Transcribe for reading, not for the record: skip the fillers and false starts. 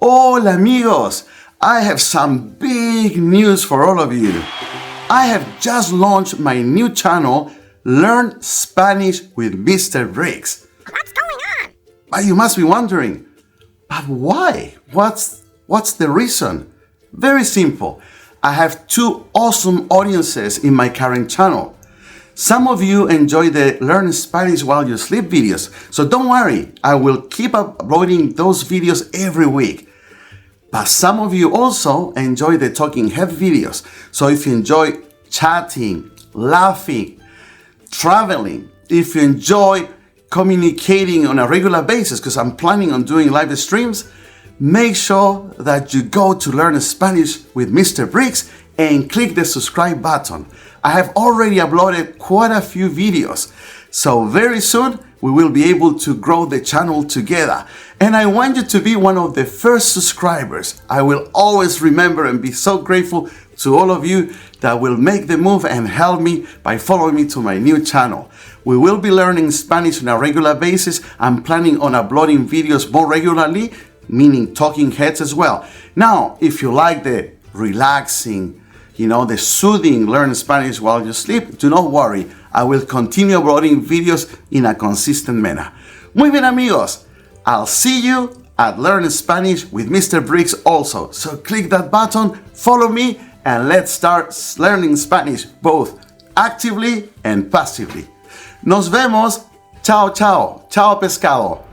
Hola amigos! I have some big news for all of you. I have just launched my new channel, Learn Spanish with MrBrigs. What's going on? But you must be wondering, but why? What's the reason? Very simple. I have two awesome audiences in my current channel. Some of you enjoy the Learn Spanish while you sleep videos, so don't worry, I will keep uploading those videos every week. But some of you also enjoy the talking head videos, so if you enjoy chatting, laughing, traveling, if you enjoy communicating on a regular basis, because I'm planning on doing live streams, make sure that you go to Learn Spanish with MrBrigs and click the subscribe button. I have already uploaded quite a few videos, so very soon we will be able to grow the channel together. And I want you to be one of the first subscribers. I will always remember and be so grateful to all of you that will make the move and help me by following me to my new channel. We will be learning Spanish on a regular basis. I'm planning on uploading videos more regularly, meaning talking heads as well. Now, if you like the relaxing, the soothing Learn Spanish while you sleep, do not worry. I will continue uploading videos in a consistent manner. Muy bien amigos, I'll see you at Learn Spanish with MrBrigs also. So click that button, follow me, and let's start learning Spanish both actively and passively. Nos vemos. Chao, chao. Chao, pescado.